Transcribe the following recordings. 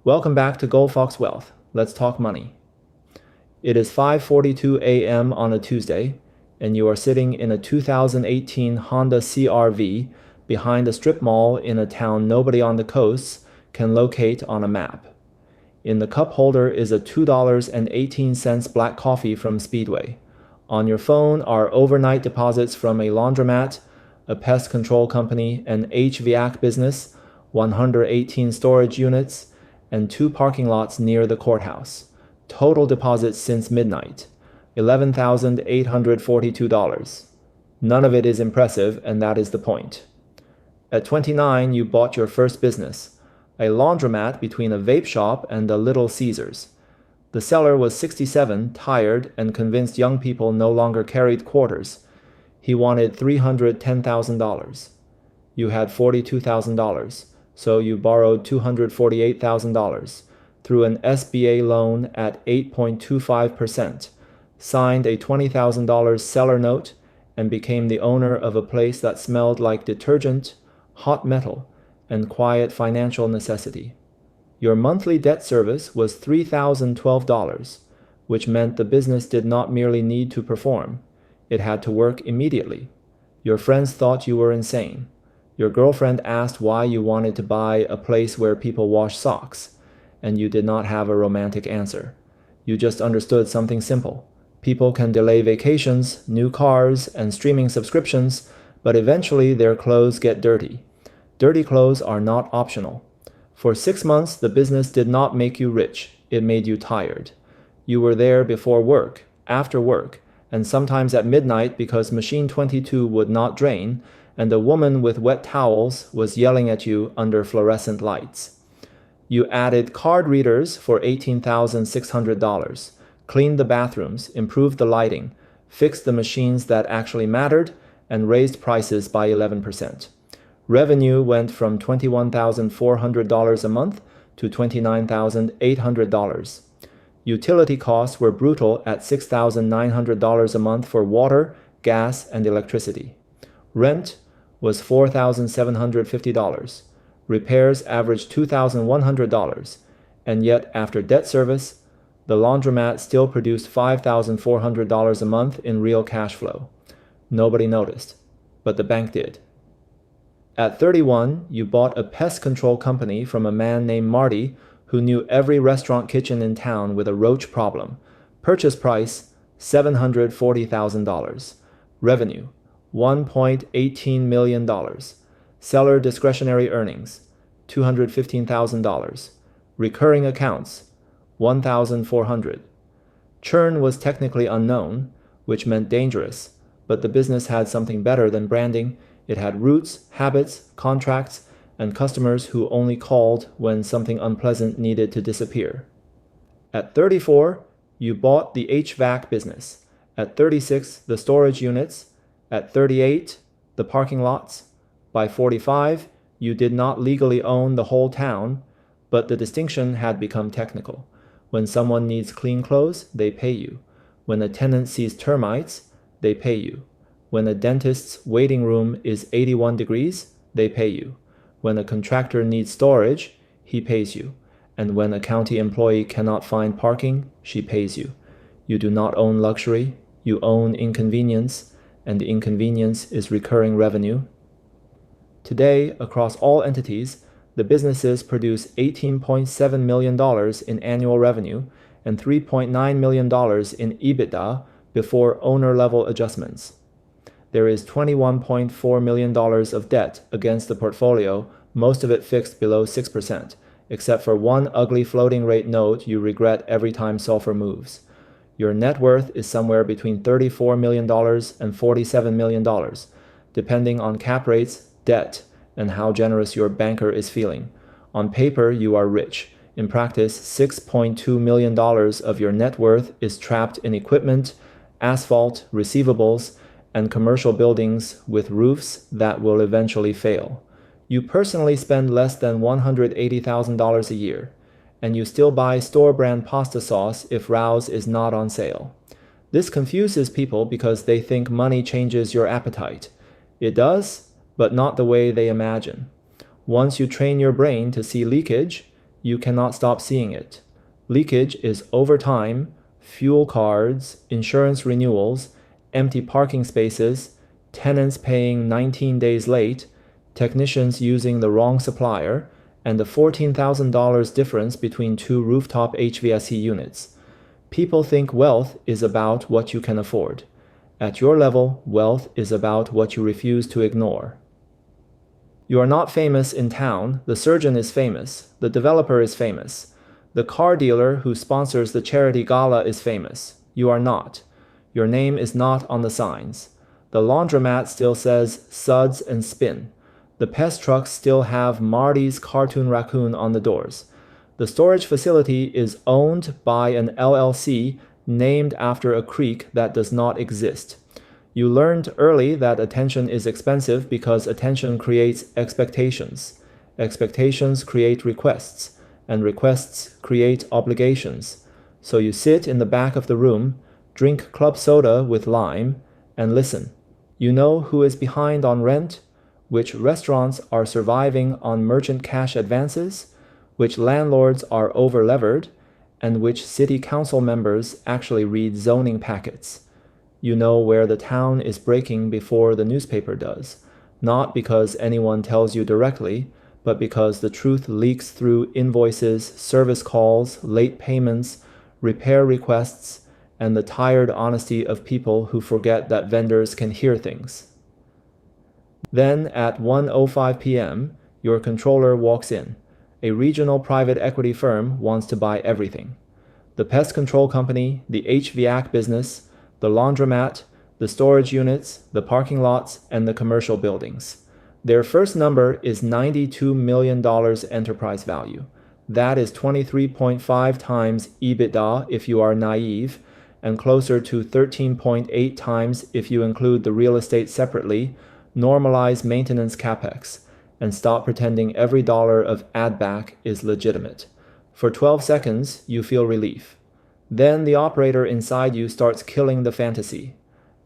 Welcome back to Gold Fox Wealth. Let's talk money. It is 5:42 a.m. on a Tuesday, and you are sitting in a 2018 Honda CR-V behind a strip mall in a town nobody on the coast can locate on a map. In the cup holder is a $2.18 black coffee from Speedway. On your phone are overnight deposits from a laundromat, a pest control company, an HVAC business, 118 storage units, and 2 parking lots near the courthouse. Total deposits since midnight, $11,842. None of it is impressive, and that is the point. At 29, you bought your first business, a laundromat between a vape shop and a Little Caesars. The seller was 67, tired, and convinced young people no longer carried quarters. He wanted $310,000. You had $42,000. So you borrowed $248,000 through an SBA loan at 8.25%, signed a $20,000 seller note, and became the owner of a place that smelled like detergent, hot metal, and quiet financial necessity. Your monthly debt service was $3,012, which meant the business did not merely need to perform, it had to work immediately. Your friends thought you were insane. Your girlfriend asked why you wanted to buy a place where people wash socks, and you did not have a romantic answer. You just understood something simple. People can delay vacations, new cars, and streaming subscriptions, but eventually their clothes get dirty. Dirty clothes are not optional. For 6 months, the business did not make you rich. It made you tired. You were there before work, after work, and sometimes at midnight because machine 22 would not drain, and a woman with wet towels was yelling at you under fluorescent lights. You added card readers for $18,600, cleaned the bathrooms, improved the lighting, fixed the machines that actually mattered, and raised prices by 11%. Revenue went from $21,400 a month to $29,800. Utility costs were brutal at $6,900 a month for water, gas, and electricity. Rent was $4,750. Repairs averaged $2,100. And yet, after debt service, the laundromat still produced $5,400 a month in real cash flow. Nobody noticed, but the bank did. At 31, you bought a pest control company from a man named Marty who knew every restaurant kitchen in town with a roach problem. Purchase price, $740,000. Revenue, $1.18 million. Seller discretionary earnings, $215,000. Recurring accounts, $1,400. Churn was technically unknown, which meant dangerous, but the business had something better than branding. It had roots, habits, contracts, and customers who only called when something unpleasant needed to disappear. At 34, you bought the HVAC business. At 36, the storage units. At 38, the parking lots. By 45, you did not legally own the whole town, but the distinction had become technical. When someone needs clean clothes, they pay you. When a tenant sees termites, they pay you. When a dentist's waiting room is 81 degrees, they pay you. When a contractor needs storage, he pays you. And when a county employee cannot find parking, she pays you. You do not own luxury, you own inconvenience, and the inconvenience is recurring revenue. Today, across all entities, the businesses produce $18.7 million in annual revenue and $3.9 million in EBITDA before owner-level adjustments. There is $21.4 million of debt against the portfolio, most of it fixed below 6%, except for one ugly floating rate note you regret every time sulfur moves. Your net worth is somewhere between $34 million and $47 million, depending on cap rates, debt, and how generous your banker is feeling. On paper, you are rich. In practice, $6.2 million of your net worth is trapped in equipment, asphalt, receivables, and commercial buildings with roofs that will eventually fail. You personally spend less than $180,000 a year, and you still buy store-brand pasta sauce if Rao's is not on sale. This confuses people because they think money changes your appetite. It does, but not the way they imagine. Once you train your brain to see leakage, you cannot stop seeing it. Leakage is overtime, fuel cards, insurance renewals, empty parking spaces, tenants paying 19 days late, technicians using the wrong supplier, and the $14,000 difference between two rooftop HVAC units. People think wealth is about what you can afford. At your level, wealth is about what you refuse to ignore. You are not famous in town, the surgeon is famous, the developer is famous. The car dealer who sponsors the charity gala is famous. You are not. Your name is not on the signs. The laundromat still says suds and spin. The pest trucks still have Marty's cartoon raccoon on the doors. The storage facility is owned by an LLC named after a creek that does not exist. You learned early that attention is expensive because attention creates expectations. Expectations create requests, and requests create obligations. So you sit in the back of the room, drink club soda with lime, and listen. You know who is behind on rent, which restaurants are surviving on merchant cash advances, which landlords are over-levered, and which city council members actually read zoning packets. You know where the town is breaking before the newspaper does, not because anyone tells you directly, but because the truth leaks through invoices, service calls, late payments, repair requests, and the tired honesty of people who forget that vendors can hear things. Then at 1:05 p.m., your controller walks in. A regional private equity firm wants to buy everything. The pest control company, the HVAC business, the laundromat, the storage units, the parking lots, and the commercial buildings. Their first number is $92 million enterprise value. That is 23.5 times EBITDA if you are naive, and closer to 13.8 times if you include the real estate separately, normalize maintenance capex, and stop pretending every dollar of add-back is legitimate. For 12 seconds, you feel relief. Then the operator inside you starts killing the fantasy.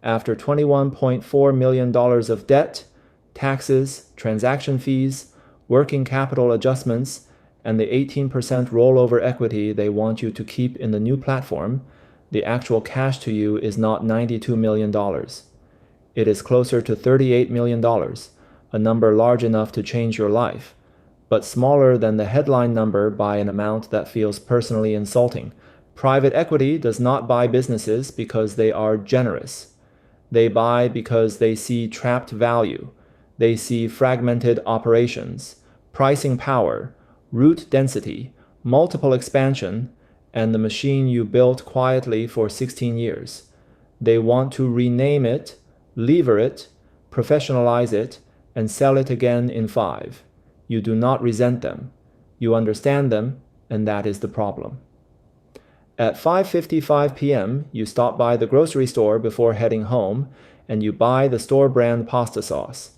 After $21.4 million of debt, taxes, transaction fees, working capital adjustments, and the 18% rollover equity they want you to keep in the new platform, the actual cash to you is not $92 million. It is closer to $38 million, a number large enough to change your life, but smaller than the headline number by an amount that feels personally insulting. Private equity does not buy businesses because they are generous. They buy because they see trapped value. They see fragmented operations, pricing power, root density, multiple expansion, and the machine you built quietly for 16 years. They want to rename it, lever it, professionalize it, and sell it again in 5. You do not resent them. You understand them, and that is the problem. At 5:55 p.m., you stop by the grocery store before heading home, and you buy the store brand pasta sauce.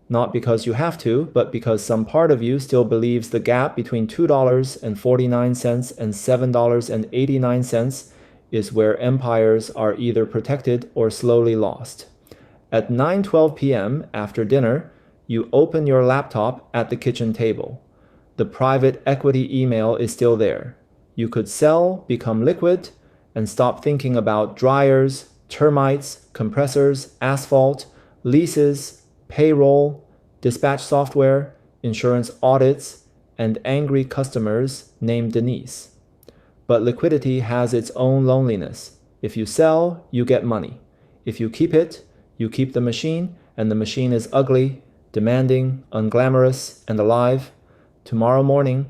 Not because you have to, but because some part of you still believes the gap between $2.49 and $7.89 is where empires are either protected or slowly lost. At 9:12 p.m., after dinner, you open your laptop at the kitchen table. The private equity email is still there. You could sell, become liquid, and stop thinking about dryers, termites, compressors, asphalt, leases, payroll, dispatch software, insurance audits, and angry customers named Denise. But liquidity has its own loneliness. If you sell, you get money. If you keep it, you keep the machine, and the machine is ugly, demanding, unglamorous, and alive. Tomorrow morning,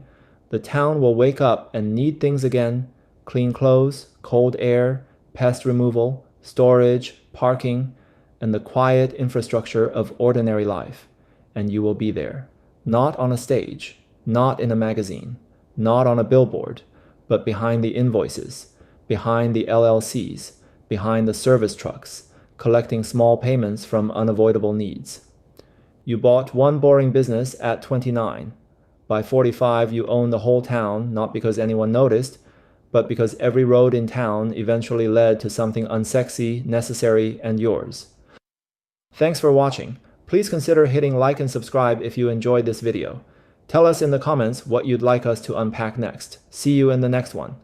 the town will wake up and need things again: clean clothes, cold air, pest removal, storage, parking, and the quiet infrastructure of ordinary life. And you will be there, not on a stage, not in a magazine, not on a billboard, but behind the invoices, behind the LLCs, behind the service trucks, collecting small payments from unavoidable needs. You bought one boring business at 29. By 45, you own the whole town, not because anyone noticed, but because every road in town eventually led to something unsexy, necessary, and yours. Thanks for watching. Please consider hitting like and subscribe if you enjoyed this video. Tell us in the comments what you'd like us to unpack next. See you in the next one.